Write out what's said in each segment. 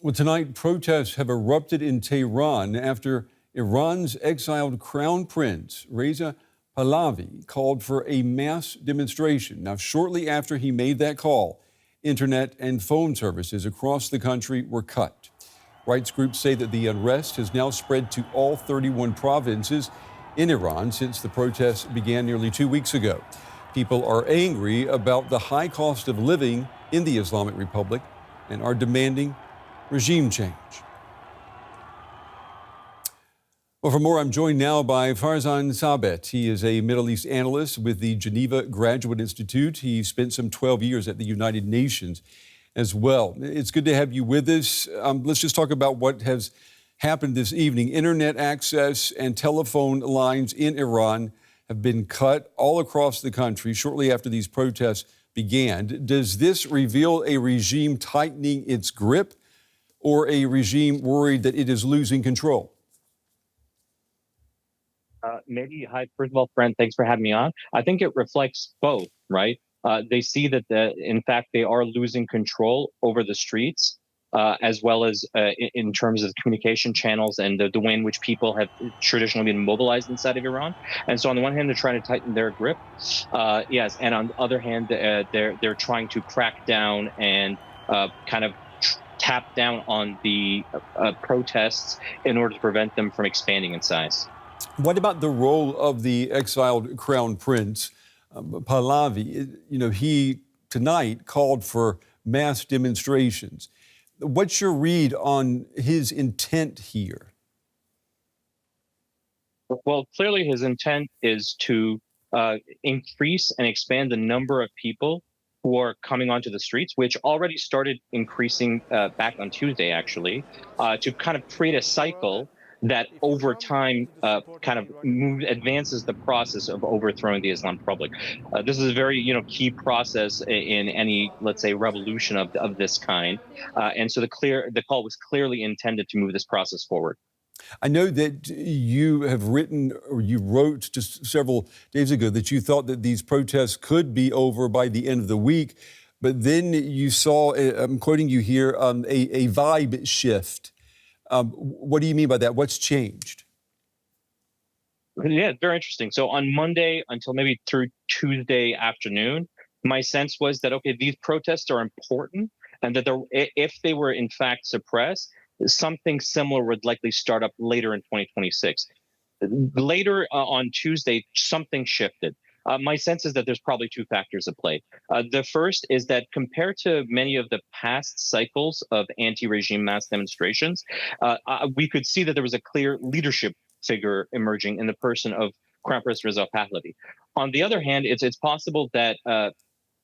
Well, tonight, protests have erupted in Tehran after Iran's exiled crown prince, Reza Pahlavi, called for a mass demonstration. Now, shortly after he made that call, internet and phone services across the country were cut. Rights groups say that the unrest has now spread to all 31 provinces in Iran since the protests began nearly 2 weeks ago. People are angry about the high cost of living in the Islamic Republic and are demanding regime change. Well, for more, I'm joined now by Farzan Sabet. He is a Middle East analyst with the Geneva Graduate Institute. He spent some 12 years at the United Nations as well. It's good to have you with us. Let's just talk about what has happened this evening. Internet access and telephone lines in Iran have been cut all across the country shortly after these protests began. Does this reveal a regime tightening its grip, or a regime worried that it is losing control? Maybe, hi, first of all, friend, thanks for having me on. I think it reflects both, right? They see that, in fact, they are losing control over the streets, as well as in terms of communication channels and the way in which people have traditionally been mobilized inside of Iran. And so on the one hand, they're trying to tighten their grip. Yes, and on the other hand, they're trying to crack down and kind of tap down on the protests in order to prevent them from expanding in size. What about the role of the exiled crown prince, Pahlavi? You know, he tonight called for mass demonstrations. What's your read on his intent here? Well, clearly his intent is to increase and expand the number of people who are coming onto the streets, which already started increasing back on Tuesday, actually, to kind of create a cycle that over time kind of advances the process of overthrowing the Islamic Republic. This is a very, key process in any, let's say, revolution of this kind. And so the call was clearly intended to move this process forward. I know that you have written, or you wrote just several days ago, that you thought that these protests could be over by the end of the week, but then you saw, I'm quoting you here, a vibe shift. What do you mean by that? What's changed? Yeah, very interesting. So on Monday until maybe through Tuesday afternoon, my sense was that, okay, these protests are important, and that if they were in fact suppressed, something similar would likely start up later in 2026. Later on Tuesday, something shifted. My sense is that there's probably two factors at play. The first is that compared to many of the past cycles of anti-regime mass demonstrations, we could see that there was a clear leadership figure emerging in the person of Crown Prince Reza Pahlavi. On the other hand, it's possible that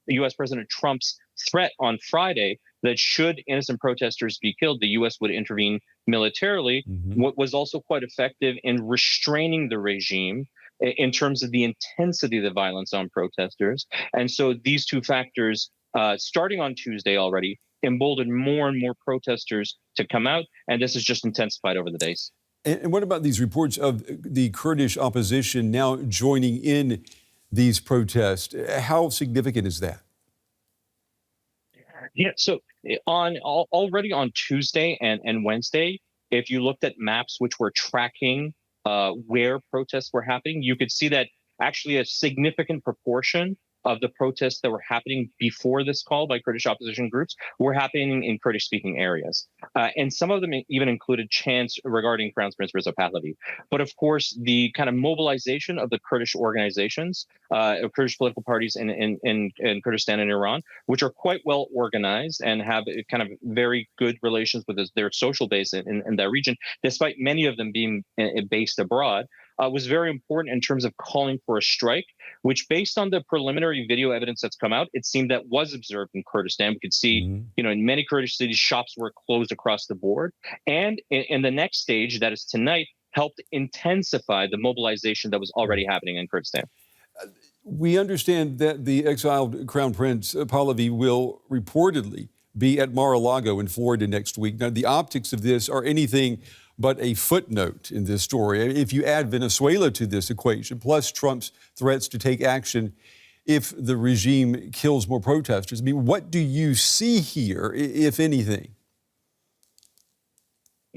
U.S. President Trump's threat on Friday that should innocent protesters be killed, the U.S. would intervene militarily, what was also quite effective in restraining the regime in terms of the intensity of the violence on protesters. And so these two factors, starting on Tuesday already, emboldened more and more protesters to come out, and this has just intensified over the days. And what about these reports of the Kurdish opposition now joining in these protests? How significant is that? Yeah, so already on Tuesday and Wednesday, if you looked at maps which were tracking where protests were happening, you could see that actually a significant proportion of the protests that were happening before this call by Kurdish opposition groups were happening in Kurdish-speaking areas. And some of them even included chants regarding Crown Prince Reza Pahlavi. But of course, the kind of mobilization of the Kurdish organizations, Kurdish political parties in Kurdistan and Iran, which are quite well organized and have kind of very good relations with their social base in that region, despite many of them being based abroad, was very important in terms of calling for a strike, which, based on the preliminary video evidence that's come out, it seemed that was observed in Kurdistan. We could see, in many Kurdish cities, shops were closed across the board. And in the next stage, that is tonight, helped intensify the mobilization that was already happening in Kurdistan. We understand that the exiled Crown Prince Pahlavi will reportedly be at Mar-a-Lago in Florida next week. Now, the optics of this are anything but a footnote in this story. If you add Venezuela to this equation, plus Trump's threats to take action if the regime kills more protesters, I mean, what do you see here, if anything?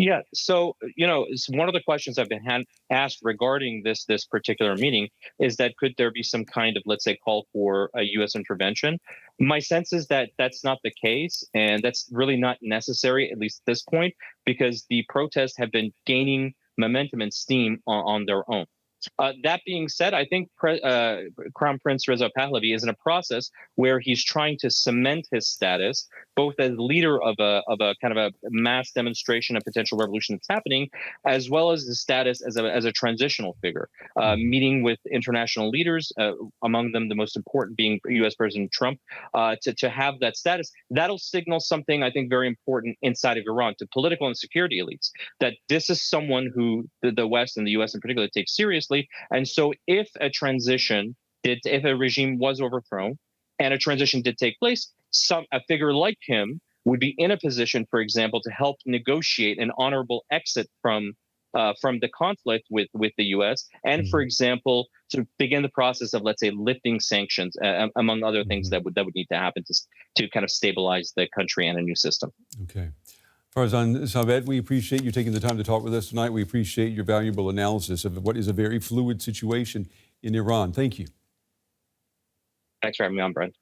Yeah, so it's one of the questions I've been asked regarding this particular meeting is that could there be some kind of, let's say, call for a U.S. intervention? My sense is that that's not the case, and that's really not necessary, at least at this point, because the protests have been gaining momentum and steam on their own. That being said, I think Crown Prince Reza Pahlavi is in a process where he's trying to cement his status, both as leader of a kind of a mass demonstration, a potential revolution that's happening, as well as his status as a transitional figure, meeting with international leaders, among them the most important being U.S. President Trump, to have that status. That'll signal something I think very important inside of Iran to political and security elites, that this is someone who the West and the U.S. in particular takes seriously. And so if if a regime was overthrown and a transition did take place, a figure like him would be in a position, for example, to help negotiate an honorable exit from the conflict with the U.S. and, for example, to begin the process of, let's say, lifting sanctions, among other things that would need to happen to kind of stabilize the country and a new system. Okay. Farzan Saved, we appreciate you taking the time to talk with us tonight. We appreciate your valuable analysis of what is a very fluid situation in Iran. Thank you. Thanks for having me on, Brent.